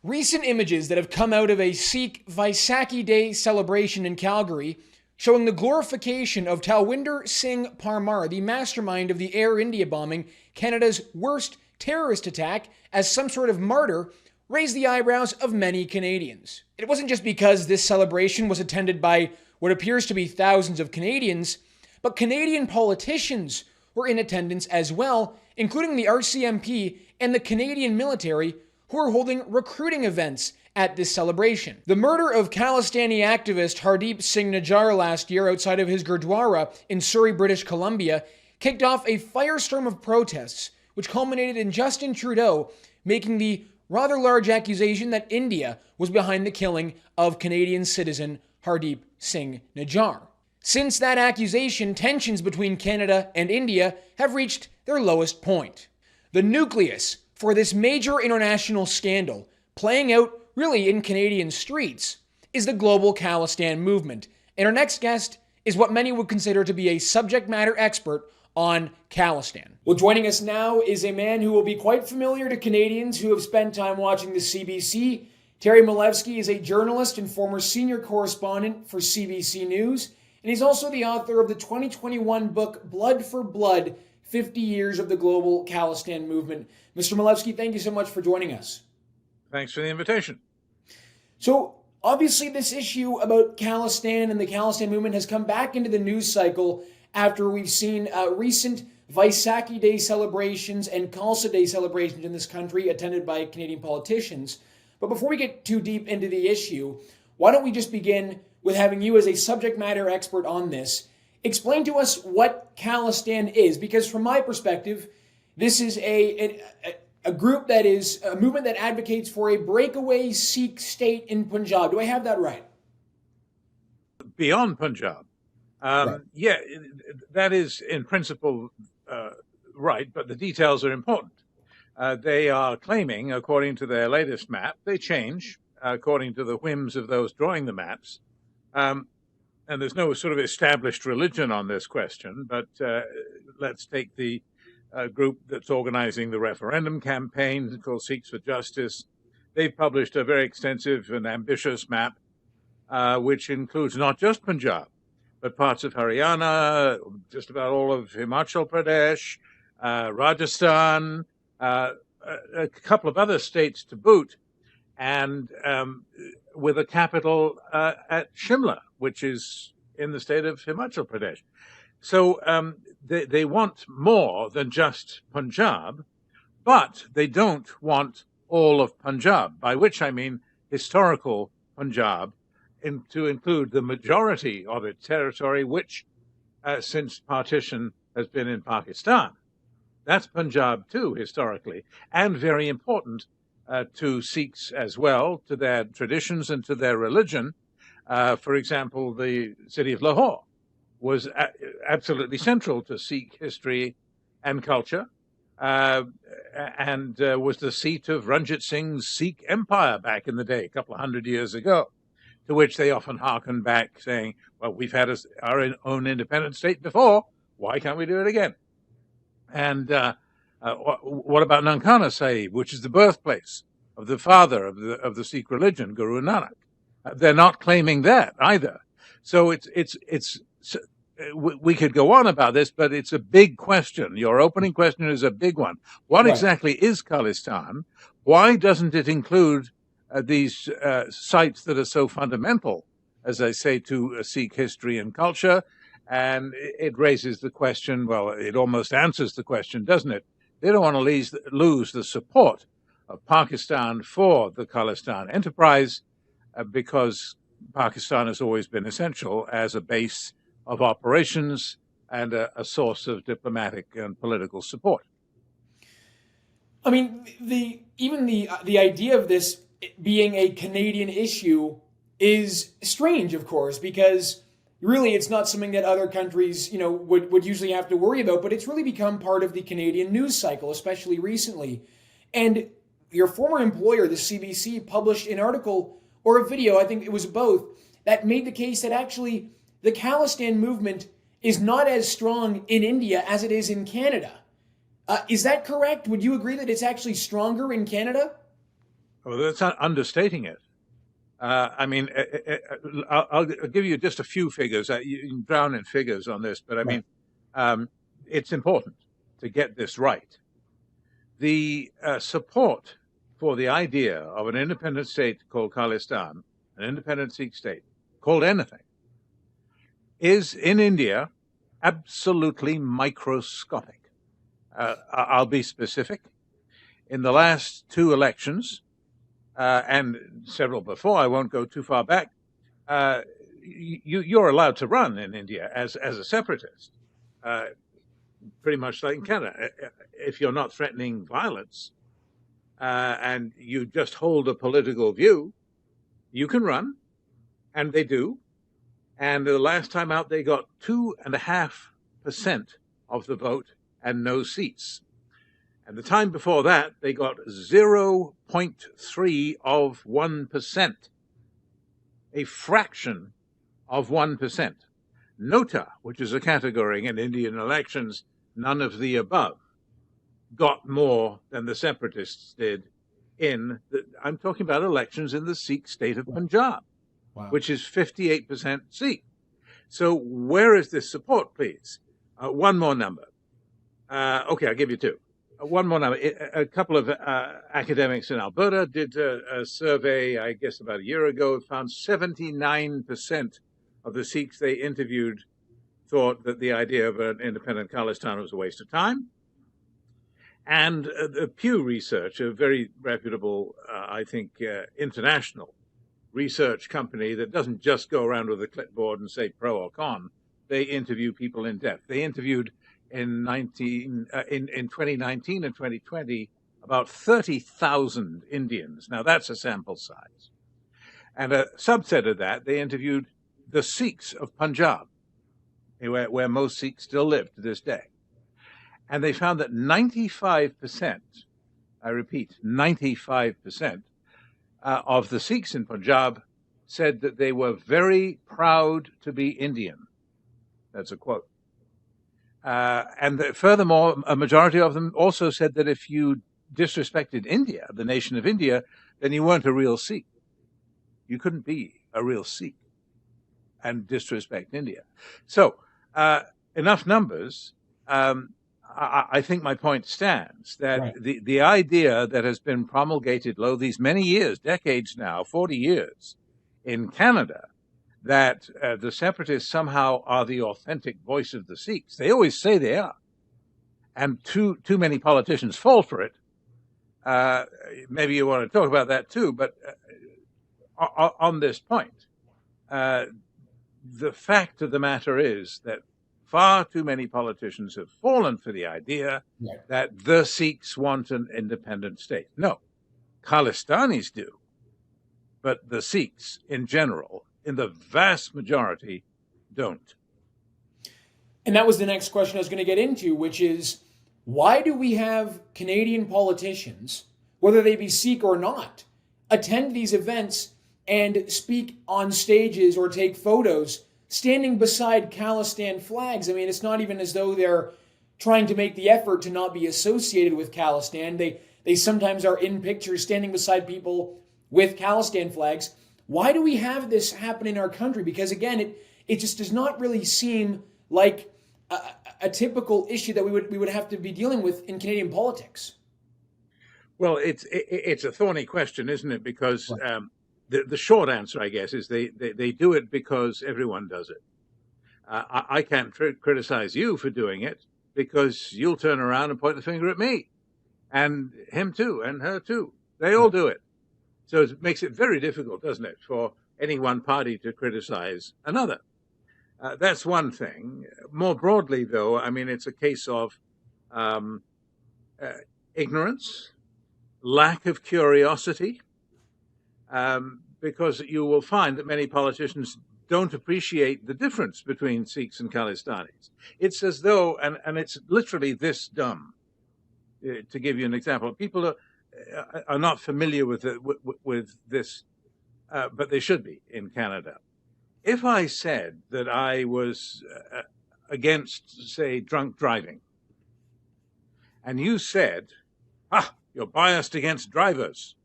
Recent images that have come out of a Sikh Vaisakhi Day celebration in Calgary showing the glorification of Talwinder Singh Parmar, the mastermind of the Air India bombing, Canada's worst terrorist attack, as some sort of martyr, raised the eyebrows of many Canadians. It wasn't just because this celebration was attended by what appears to be thousands of Canadians, but Canadian politicians were in attendance as well, including the RCMP and the Canadian military, who are holding recruiting events at this celebration. The murder of Khalistani activist Hardeep Singh Nijjar last year outside of his Gurdwara in Surrey, British Columbia, kicked off a firestorm of protests, which culminated in Justin Trudeau making the rather large accusation that India was behind the killing of Canadian citizen Hardeep Singh Nijjar. Since that accusation, tensions between Canada and India have reached their lowest point. The nucleus for this major international scandal, playing out really in Canadian streets, is the global Khalistan movement. And our next guest is what many would consider to be a subject matter expert on Khalistan. Well, joining us now is a man who will be quite familiar to Canadians who have spent time watching the CBC. Terry Milewski is a journalist and former senior correspondent for CBC News, and he's also the author of the 2021 book, Blood for Blood, 50 Years of the Global Khalistan Movement. Mr. Milewski, thank you so much for joining us. Thanks for the invitation. So, obviously this issue about Khalistan and the Khalistan movement has come back into the news cycle after we've seen recent Vaisakhi Day celebrations and Khalsa Day celebrations in this country attended by Canadian politicians. But before we get too deep into the issue, why don't we just begin with having you as a subject matter expert on this explain to us what Khalistan is, because from my perspective, this is a group that is a movement that advocates for a breakaway Sikh state in Punjab. Do I have that right? Beyond Punjab. Right. Yeah, that is in principle right, but the details are important. They are claiming, according to their latest map, they change according to the whims of those drawing the maps. And there's no sort of established religion on this question, but let's take the group that's organizing the referendum campaign called Sikhs for Justice. They've published a very extensive and ambitious map, which includes not just Punjab, but parts of Haryana, just about all of Himachal Pradesh, Rajasthan, a couple of other states to boot, and with a capital at Shimla, which is in the state of Himachal Pradesh. So they want more than just Punjab, but they don't want all of Punjab, by which I mean historical Punjab, to include the majority of its territory, which since partition has been in Pakistan. That's Punjab too, historically, and very important to Sikhs as well, to their traditions and to their religion. For example, the city of Lahore was absolutely central to Sikh history and culture, and was the seat of Ranjit Singh's Sikh empire back in the day, a couple of hundred years ago, to which they often hearken back saying, well, we've had our own independent state before, why can't we do it again? And what about Nankana Sahib, which is the birthplace of the father of the Sikh religion, Guru Nanak? They're not claiming that either. So we could go on about this, but it's a big question. Your opening question is a big one. What exactly is Khalistan? Why doesn't it include these sites that are so fundamental, as I say, to Sikh history and culture? And it raises the question, well, it almost answers the question, doesn't it? They don't want to lose the support of Pakistan for the Khalistan enterprise, because Pakistan has always been essential as a base of operations and a source of diplomatic and political support. I mean, the idea of this being a Canadian issue is strange, of course, because really it's not something that other countries, would usually have to worry about, but it's really become part of the Canadian news cycle, especially recently. And your former employer, the CBC, published an article or a video, I think it was both, that made the case that actually the Khalistan movement is not as strong in India as it is in Canada. Is that correct? Would you agree that it's actually stronger in Canada? Well, that's not understating it. I mean, I'll give you just a few figures. You can drown in figures on this, but I mean, it's important to get this right. The support for the idea of an independent state called Khalistan, an independent Sikh state, called anything, is in India absolutely microscopic. I'll be specific. In the last two elections, and several before, I won't go too far back, you're allowed to run in India as a separatist, pretty much like in Canada. If you're not threatening violence and you just hold a political view, you can run, and they do. And the last time out, they got 2.5% of the vote and no seats. And the time before that, they got 0.3 of 1%, a fraction of 1%. Nota, which is a category in Indian elections, none of the above, got more than the separatists did I'm talking about elections in the Sikh state of Punjab, which is 58% Sikh. So where is this support, please? One more number. Okay, I'll give you two. One more number. A couple of academics in Alberta did a survey, I guess about a year ago, found 79% of the Sikhs they interviewed thought that the idea of an independent Khalistan was a waste of time. And the Pew Research, a very reputable, I think, international research company that doesn't just go around with a clipboard and say pro or con, they interview people in depth. They interviewed in 2019 and 2020 about 30,000 Indians. Now that's a sample size. And a subset of that, they interviewed the Sikhs of Punjab, where most Sikhs still live to this day. And they found that 95%, I repeat, 95% of the Sikhs in Punjab said that they were very proud to be Indian. That's a quote. And furthermore, a majority of them also said that if you disrespected India, the nation of India, then you weren't a real Sikh. You couldn't be a real Sikh and disrespect India. So, enough numbers. I think my point stands that the idea that has been promulgated these many years, decades now, 40 years in Canada, that the separatists somehow are the authentic voice of the Sikhs. They always say they are. And too many politicians fall for it. Maybe you want to talk about that too, but on this point, the fact of the matter is that far too many politicians have fallen for the idea that the Sikhs want an independent state. No, Khalistanis do, but the Sikhs in general, in the vast majority, don't. And that was the next question I was going to get into, which is, why do we have Canadian politicians, whether they be Sikh or not, attend these events and speak on stages or take photos standing beside Khalistan flags? I mean, it's not even as though they're trying to make the effort to not be associated with Khalistan. They sometimes are in pictures standing beside people with Khalistan flags. Why do we have this happen in our country? Because again, it just does not really seem like a typical issue that we would have to be dealing with in Canadian politics. Well, it's a thorny question, isn't it? Because the short answer, I guess, is they do it because everyone does it. I can't criticize you for doing it because you'll turn around and point the finger at me, and him too, and her too. They all do it. So it makes it very difficult, doesn't it, for any one party to criticize another. That's one thing. More broadly, though, I mean, it's a case of ignorance, lack of curiosity, because you will find that many politicians don't appreciate the difference between Sikhs and Khalistanis. It's as though, and it's literally this dumb, to give you an example. People are not familiar with this, but they should be in Canada. If I said that I was against, say, drunk driving, and you said, you're biased against drivers,